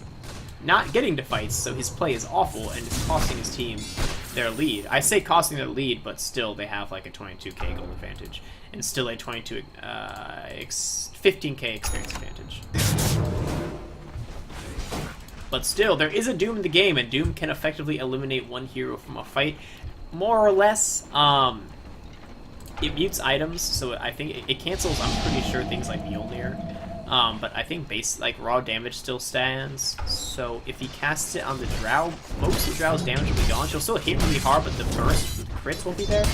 not getting to fights, so his play is awful, and it's costing his team their lead. I say costing their lead, but still they have like a 22k gold advantage, and still a 15k experience advantage. But still, there is a Doom in the game, and Doom can effectively eliminate one hero from a fight, more or less. It mutes items, so I think it cancels, I'm pretty sure, things like Mjolnir. But I think base, like, raw damage still stands. So if he casts it on the Drow, most of Drow's damage will be gone. She'll still hit really hard, but the burst with crits won't be there.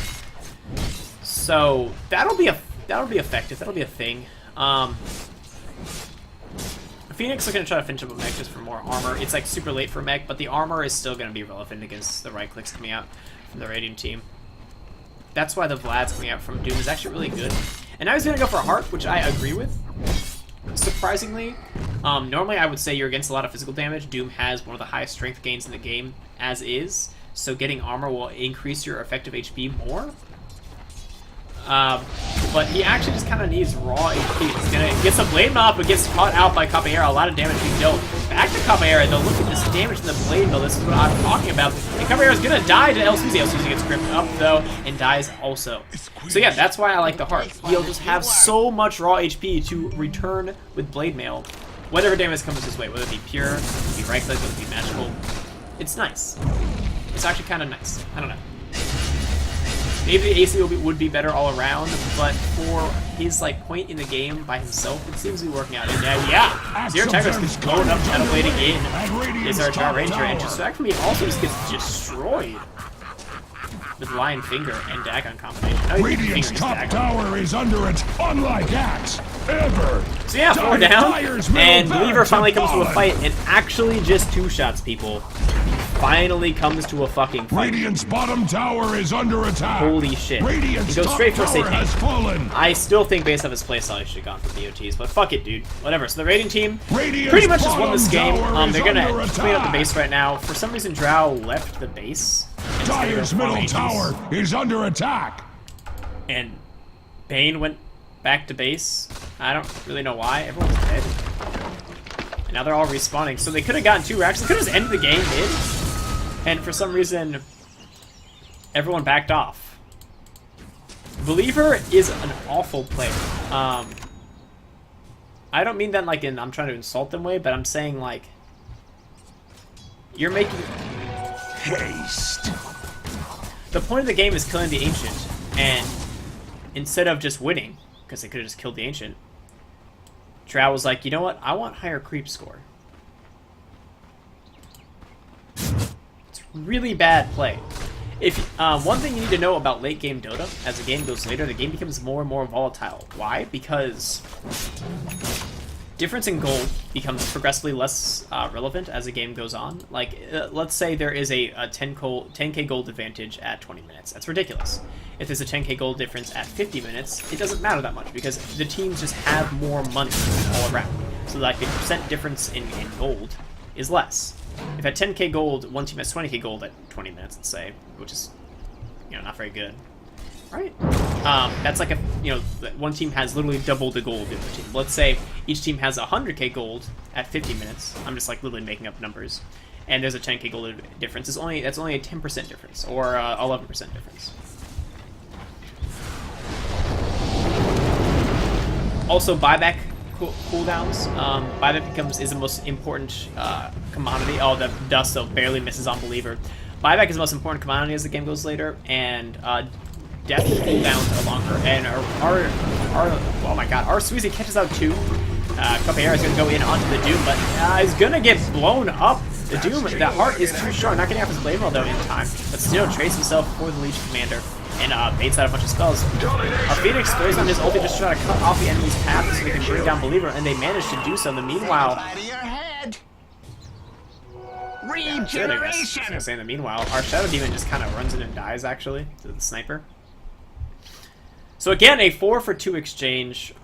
So that'll be effective. That'll be a thing. Phoenix are going to try to finish up a mech just for more armor. It's like super late for mech, but the armor is still going to be relevant against the right clicks coming out from the Radiant team. That's why the Vlad's coming out from Doom is actually really good. And now he's going to go for a Heart, which I agree with. Surprisingly, normally I would say you're against a lot of physical damage. Doom has one of the highest strength gains in the game, as is. So getting armor will increase your effective HP more. But he actually just kind of needs raw HP. He's going to get some Blade Mail up, but gets caught out by Caballero. A lot of damage being dealt. Back to Caballero, though. Look at this damage in the Blade Mail. This is what I'm talking about. And Caballero's going to die to El Suzy. El Suzy gets gripped up, though, and dies also. So yeah, that's why I like the Heart. He'll just have so much raw HP to return with Blade Mail. Whatever damage comes his way, whether it be pure, whether it be right click, whether it be magical. It's nice. It's actually kind of nice. I don't know. Maybe the AC would be better all around, but for his like point in the game by himself, it seems to be working out. And yeah, Zero Tiger's just blowing up, penetrating in is our Tower Ranger, and just actually also just gets destroyed with Lion Finger and Dagon combination. Radiant's top tower is under it, unlike Axe ever. So yeah, 4 down, and Believer finally comes to a fight, and actually just 2 shots, people. Finally comes to a fucking fight. Radiant's bottom tower is under attack. Holy shit. Radiant's he goes straight for Satan. I still think based off his playstyle he should have gone for BOTs, but fuck it, dude. Whatever. So the Radiant team pretty much just won this game. They're gonna clean up the base right now. For some reason, Drow left the base. Dire's middle tower is under attack. And Bane went back to base. I don't really know why. Everyone's dead. And now they're all respawning. So they could have gotten 2 racks. They could have just ended the game mid. And for some reason, everyone backed off. Believer is an awful player. I don't mean that like in I'm trying to insult them way, but I'm saying like you're making haste. The point of the game is killing the Ancient, and instead of just winning, because they could have just killed the Ancient, Drow was like, you know what? I want higher creep score. Really bad play. If one thing you need to know about late game Dota, as the game goes later, the game becomes more and more volatile. Why? Because difference in gold becomes progressively less relevant as the game goes on. Like, let's say there is a 10k gold advantage at 20 minutes. That's ridiculous. If there's a 10k gold difference at 50 minutes, it doesn't matter that much because the teams just have more money all around. So like the percent difference in gold is less. If at 10k gold, one team has 20k gold at 20 minutes, let's say, which is, not very good, right? That's like one team has literally double the gold of the other team. Let's say each team has 100k gold at 50 minutes. I'm just like literally making up numbers, and there's a 10k gold difference. That's only a 10% difference or 11% difference. Also, buyback cooldowns. Buyback is the most important commodity. Oh, the dust so barely misses on Believer. Buyback is the most important commodity as the game goes later, and death cooldowns are longer. And oh my god, our Sweezy catches out 2. Caballero is going to go in onto the Doom, but he's going to get blown up. The Doom, that Heart is too strong. Not getting off his Blade Mail though in time, but still trace himself for the Legion Commander. And baits out a bunch of spells. Our Phoenix throws on his ulti just to try to cut off the enemy's path so they can bring down Believer, and they manage to do so. In the meanwhile, in the meanwhile, our Shadow Demon just kind of runs in and dies actually to the sniper. So again, a 4 for 2 exchange.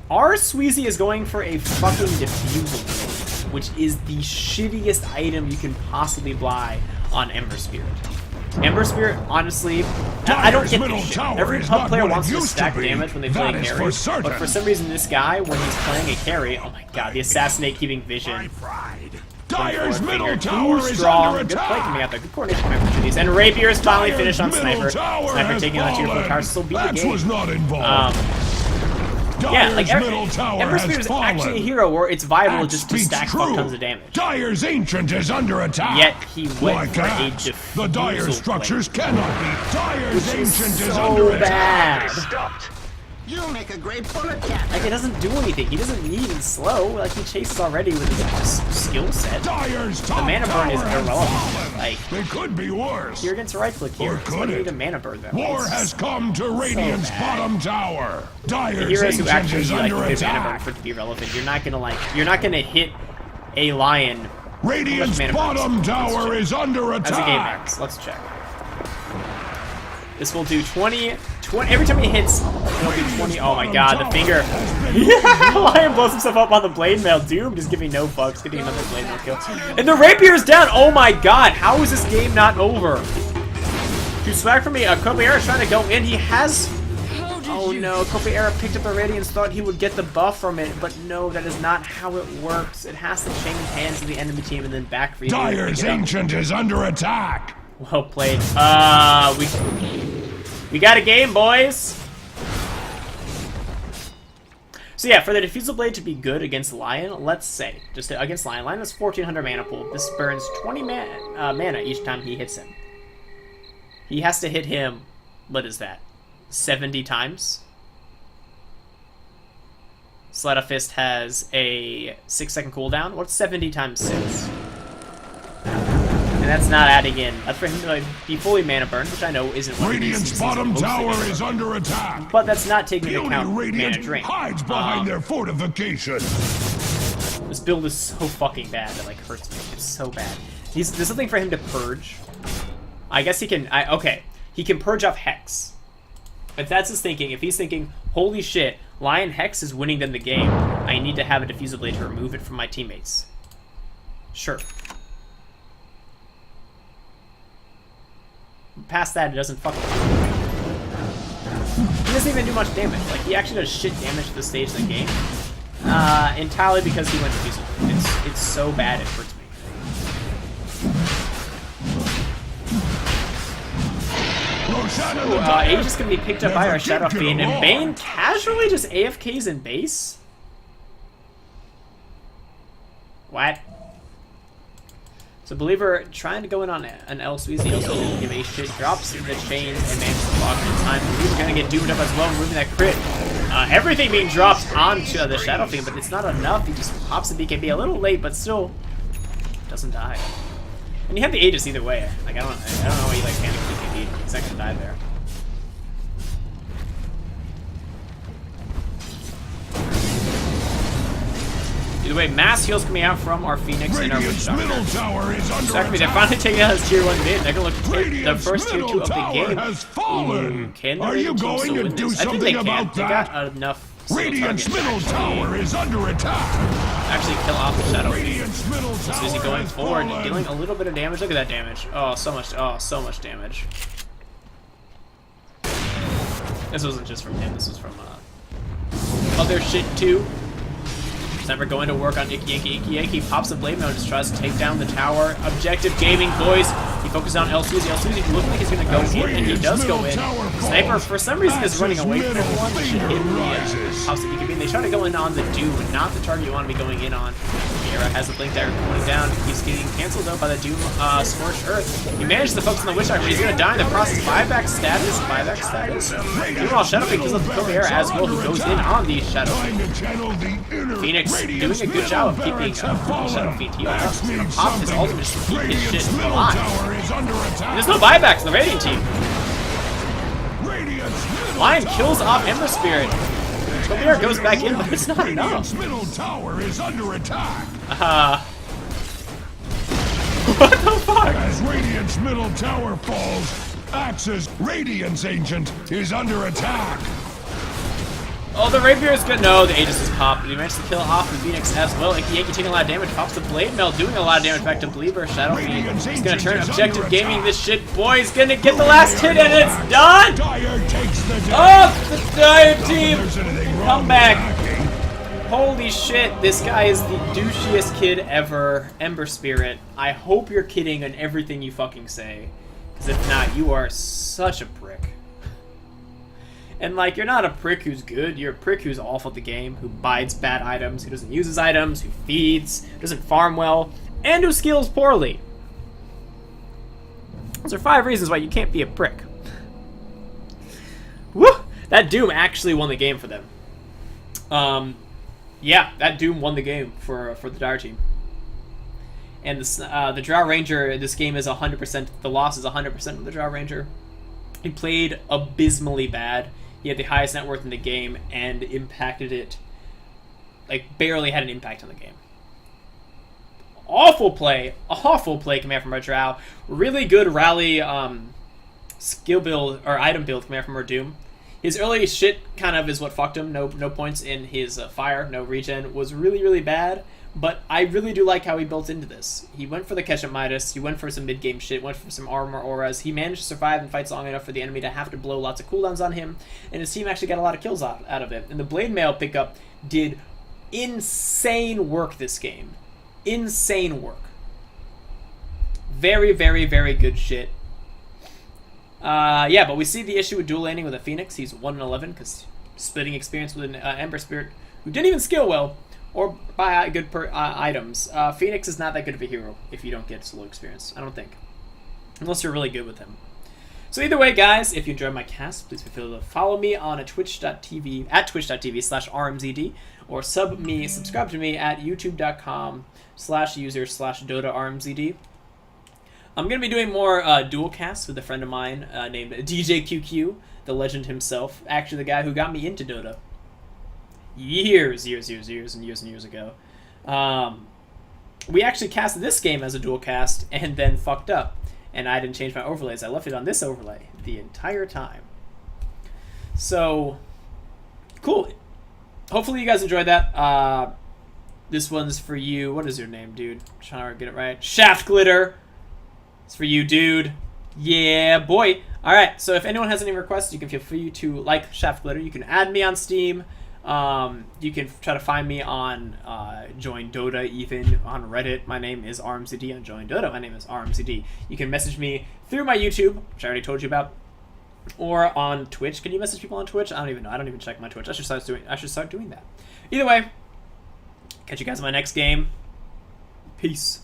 Our Sweezy is going for a fucking Diffusal, which is the shittiest item you can possibly buy on Ember Spirit. Ember Spirit, honestly, I don't get this shit. Every pub player wants to stack damage when they play a carry, but for some reason this guy, when he's playing a carry, oh my god, the Assassinate keeping vision. Dire's middle tower is under attack. Good play coming out there, good coordination by opportunities, and Rapier is finally finished on Sniper. Sniper taking on the tier 4 tower, still beat the game. Was not involved. Yeah, like Ember Spirit is actually a hero where it's viable just to stack fuck tons of damage. Dire's Ancient is under attack. Yet he went for a Diffusal. The Dire structures cannot be. Dire's Ancient is so under bad. attack. You'll make a great bullet catcher. Like, it doesn't do anything. He doesn't need and slow. Like, he chases already with his skill set. Dyer's The top mana burn is tower has irrelevant. fallen. Like, It could be worse. you're against right click here. Or It's could what you need it? a mana burn that War way. has come to Radiant's bad. bottom tower. The Dyer's heroes who ancient actually is like under a good mana burn attack. for it to be relevant. You're not gonna hit a lion. Radiant's mana burns? bottom Let's tower check. is under As a game attack. max. Let's check. This will do 20. Every time he hits, it'll do 20. Oh my god, the finger. Lion blows himself up on the blade mail. Doom just giving no fucks, getting another blade mail kill. And the rapier's down. Oh my god, how is this game not over? Too swag for me. Copiera is trying to go in. He has. Oh no, Copiera picked up the Radiance, thought he would get the buff from it, but no, that is not how it works. It has to change hands to the enemy team and then back for you. Dyer's ancient is under attack. Well played. We got a game, boys. So yeah, for the Diffusal Blade to be good against Lion, let's say, just against Lion has 1400 mana pool. This burns 20 mana each time he hits him. He has to hit him, what is that, 70 times? Sleight of Fist has a 6-second cooldown. What's 70 times 6? And that's not adding in. That's for him to like, be fully mana burned, which I know isn't what it is. Radiant's bottom tower is under attack. But that's not taking into The account only mana Radiant drain. hides behind their fortification. This build is so fucking bad that like hurts me. It's so bad. There's something for him to purge. I guess he can. Okay, he can purge off Hex. If that's his thinking, if he's thinking, holy shit, Lion Hex is winning them the game, I need to have a Diffusal Blade to remove it from my teammates. Sure. Past that, it doesn't fucking. He doesn't even do much damage. Like, he actually does shit damage to the stage of the game. Entirely because he went Diffusal Blade. It's so bad it hurts me. Aegis gonna be picked up by our Shadow Fiend, and Bane casually just AFKs in base? What? So Believer trying to go in on an L-Sweezy, didn't give a shit, drops the chains and manages to block in time. Believer gonna get doomed up as well, removing that crit. Everything being dropped onto the Shadow Fiend, but it's not enough. He just pops the BKB a little late, but still doesn't die. And you have the Aegis either way. Like I don't know why you like panic BKB. He's not gonna die there. Either way, mass heals coming out from our Phoenix and our Witch Doctor. Middle tower is under Exactly, they're finally taking out his tier 1 mid. They're gonna look to take the first tier 2 of the game. Ooh, can the Are you Radiant team going still to win do this? I think something they can. about They that? got enough. Radiant's targets to middle tower is under attack. actually kill off the Shadow Fiend. Radiant's middle tower Susie going has forward, fallen. dealing a little bit of damage. Look at that damage. Oh, so much damage. This wasn't just from him, this was from other shit too. Never going to work on Icky Yankee. Icky Yankee pops a blade mail and just tries to take down the tower. Objective gaming, boys. He focuses on El-Suzy. El-Suzy looks like he's going to go in, and he does go in. Sniper, for some reason, is running away from everyone. He should hit the pops the BKB, and they try to go in on the Doom, but not the target you want to be going in on. Miera has the Blink Dagger going down. He's getting canceled out by the Doom Scorched Earth. He manages to focus on the Witch Doctor. He's going to die in the process. Buyback status. Meanwhile, Shadowfiend kills up the Miera as well, who goes in on the Shadowfiend. Phoenix doing a good job of keeping Shadowfiend healed up. He's gonna pop his ultimate just to keep his shit alive. There's no buybacks in the Radiant team. Lion kills off Ember Spirit. Tobier goes back in, but it's not enough. Middle tower is under attack. What the fuck? As Radiant's middle tower falls, Axe's Radiance Ancient is under attack. Oh, the Rapier is good. No, the Aegis is popped. He managed to kill off the Phoenix as well. Icky Yankee taking a lot of damage. Pops the Blade Mail, doing a lot of damage back to Believer. Shadowfiend. He's gonna turn objective gaming this shit. Boy, he's gonna get the last hit and it's done! Dyer takes the Oh, the Dyer team! There's anything wrong Come with back! hacking. Holy shit, this guy is the douchiest kid ever. Ember Spirit, I hope you're kidding on everything you fucking say. Because if not, you are such a prick. And like, you're not a prick who's good, you're a prick who's awful at the game, who buys bad items, who doesn't use his items, who feeds, who doesn't farm well, and who skills poorly. Those are 5 reasons why you can't be a prick. Woo! That Doom actually won the game for them. Yeah, that Doom won the game for the Dire team. And the Drow Ranger, this game is 100%, the loss is 100% of the Drow Ranger. He played abysmally bad. He had the highest net worth in the game and impacted it, like, barely had an impact on the game. Awful play coming out from our Drow. Really good rally skill build, or item build coming out from our Doom. His early shit kind of is what fucked him. No points in his fire, no regen, was really, really bad. But I really do like how he built into this. He went for the Ketchup Midas, he went for some mid-game shit, went for some armor auras. He managed to survive and fight long enough for the enemy to have to blow lots of cooldowns on him, and his team actually got a lot of kills out of it. And the Blade Mail pickup did insane work this game. Insane work. Very, very, very good shit. Yeah, but we see the issue with dual landing with a Phoenix. He's 1 in 11 because splitting experience with an Ember Spirit who didn't even skill well or buy good items. Phoenix is not that good of a hero if you don't get solo experience, I don't think. Unless you're really good with him. So either way, guys, if you enjoyed my cast, please feel free to follow me on twitch.tv/RmZD, or subscribe to me at youtube.com/user/DotaRmZD. I'm going to be doing more dual casts with a friend of mine named DJQQ, the legend himself. Actually, the guy who got me into Dota years ago. We actually casted this game as a dual cast and then fucked up. And I didn't change my overlays. I left it on this overlay the entire time. So, cool. Hopefully you guys enjoyed that. This one's for you. What is your name, dude? I'm trying to get it right. Shaft Glitter. It's for you, dude. Yeah, boy. Alright, so if anyone has any requests, you can feel free to like Shaft Glitter. You can add me on Steam. You can try to find me on Join Dota, even on Reddit. My name is RmZD. On Join Dota, my name is RmZD. You can message me through my YouTube, which I already told you about, or on Twitch. Can you message people on Twitch? I don't even know. I don't even check my Twitch. I should start doing that. Either way, catch you guys in my next game. Peace.